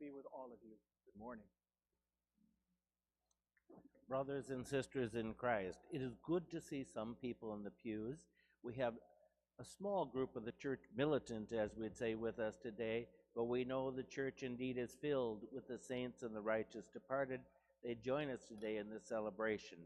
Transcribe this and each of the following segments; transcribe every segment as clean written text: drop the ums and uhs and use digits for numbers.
be with all of you. Good morning. Brothers and sisters in Christ, it is good to see some people in the pews. We have a small group of the church militant, as we'd say, with us today, but we know the church indeed is filled with the saints and the righteous departed. They join us today in this celebration.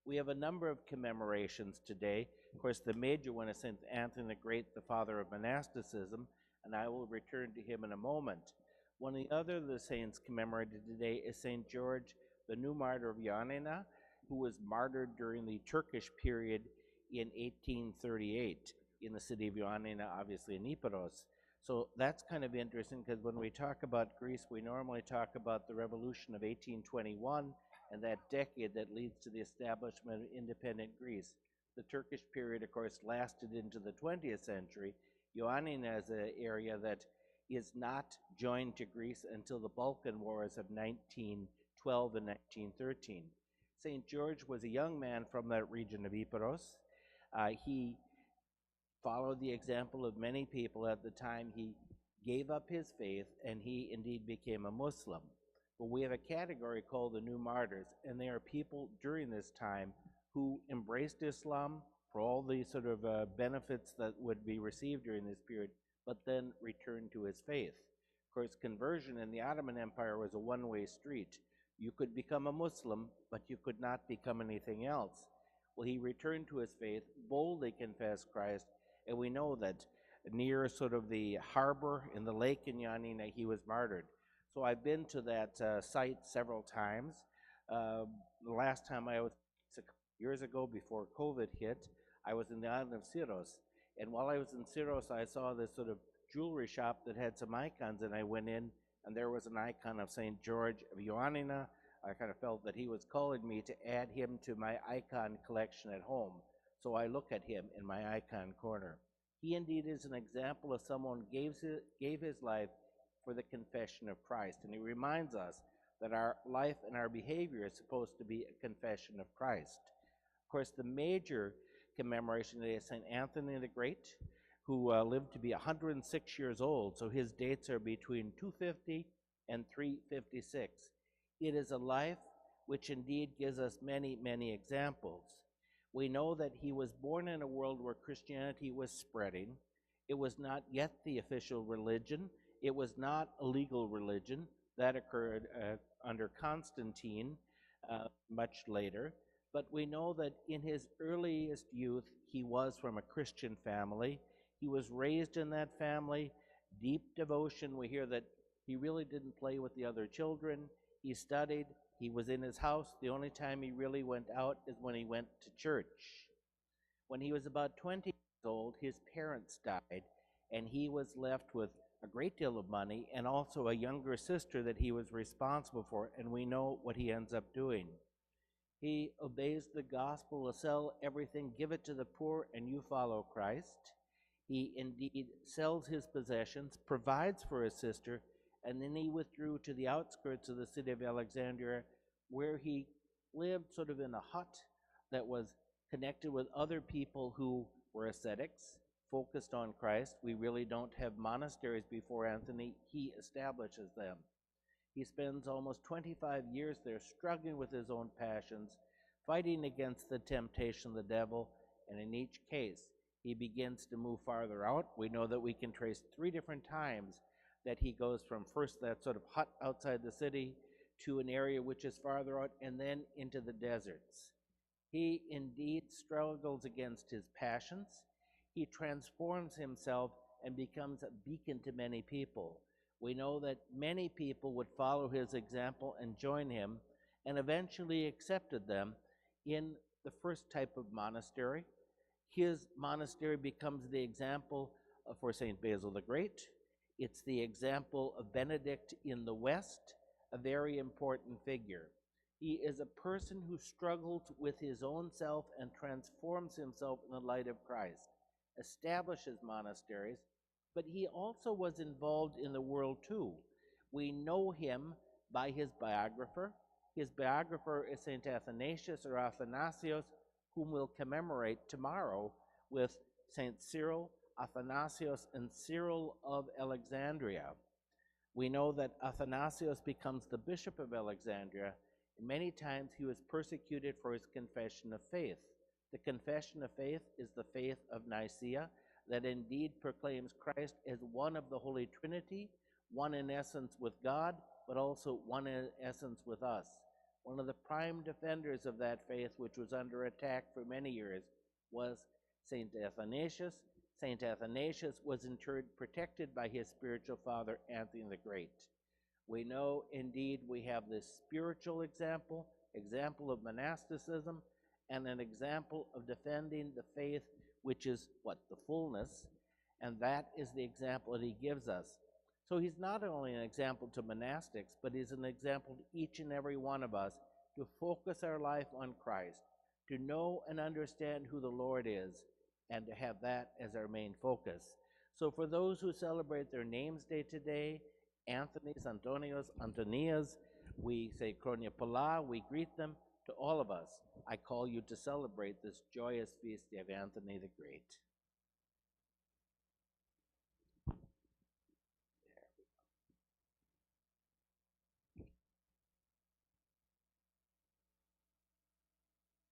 We have a number of commemorations today. Of course, the major one is St. Anthony the Great, the father of monasticism, and I will return to him in a moment. One of the other the saints commemorated today is St. George, the new martyr of Ioannina, who was martyred during the Turkish period in 1838 in the city of Ioannina, obviously in Epirus. So that's kind of interesting because when we talk about Greece, we normally talk about the revolution of 1821 and that decade that leads to the establishment of independent Greece. The Turkish period, of course, lasted into the 20th century. Ioannina is an area that is not joined to Greece until the Balkan Wars of 1912 and 1913. St. George was a young man from that region of Epirus. He followed the example of many people at the time. He gave up his faith and he indeed became a Muslim. But we have a category called the new martyrs, and they are people during this time who embraced Islam for all the sort of benefits that would be received during this period, but then returned to his faith. Of course, conversion in the Ottoman Empire was a one-way street. You could become a Muslim, but you could not become anything else. Well, he returned to his faith, boldly confessed Christ, and we know that near sort of the harbor in the lake in Ioannina, he was martyred. So I've been to that site several times. The last time I was, years ago before COVID hit, I was in the island of Syros. And while I was in Syros, I saw this sort of jewelry shop that had some icons, and I went in, and there was an icon of St. George of Ioannina. I kind of felt that he was calling me to add him to my icon collection at home. So I look at him in my icon corner. He indeed is an example of someone who gave his life for the confession of Christ. And he reminds us that our life and our behavior is supposed to be a confession of Christ. Of course, the major commemoration today is St. Anthony the Great, who lived to be 106 years old. So his dates are between 250 and 356. It is a life which indeed gives us many, many examples. We know that he was born in a world where Christianity was spreading. It was not yet the official religion. It was not a legal religion. That occurred under Constantine much later. But we know that in his earliest youth, he was from a Christian family. He was raised in that family, deep devotion. We hear that he really didn't play with the other children. He studied. He was in his house. The only time he really went out is when he went to church. When he was about 20 years old, his parents died, and he was left with a great deal of money and also a younger sister that he was responsible for, and we know what he ends up doing. He obeys the gospel to sell everything, give it to the poor, and you follow Christ. He indeed sells his possessions, provides for his sister, and then he withdrew to the outskirts of the city of Alexandria, where he lived sort of in a hut that was connected with other people who were ascetics, focused on Christ. We really don't have monasteries before Anthony. He establishes them. He spends almost 25 years there struggling with his own passions, fighting against the temptation of the devil, and in each case, he begins to move farther out. We know that we can trace 3 different times that he goes from first that sort of hut outside the city to an area which is farther out and then into the deserts. He indeed struggles against his passions. He transforms himself and becomes a beacon to many people. We know that many people would follow his example and join him, and eventually accepted them in the first type of monastery. His monastery becomes the example for St. Basil the Great. It's the example of Benedict in the West, a very important figure. He is a person who struggles with his own self and transforms himself in the light of Christ, establishes monasteries, but he also was involved in the world too. We know him by his biographer. His biographer is St. Athanasius or Athanasios, whom we'll commemorate tomorrow with St. Cyril, Athanasius, and Cyril of Alexandria. We know that Athanasius becomes the bishop of Alexandria, and many times he was persecuted for his confession of faith. The confession of faith is the faith of Nicaea, that indeed proclaims Christ as one of the Holy Trinity, one in essence with God, but also one in essence with us. One of the prime defenders of that faith, which was under attack for many years, was Saint Athanasius. Saint Athanasius was in turn protected by his spiritual father, Anthony the Great. We know indeed we have this spiritual example of monasticism, and an example of defending the faith, which is what? The fullness, and that is the example that he gives us. So he's not only an example to monastics, but he's an example to each and every one of us to focus our life on Christ, to know and understand who the Lord is, and to have that as our main focus. So for those who celebrate their names day today, Anthony's, Antonios, Antonias, we say Kronia Pala, we greet them. To all of us, I call you to celebrate this joyous feast of Anthony the Great.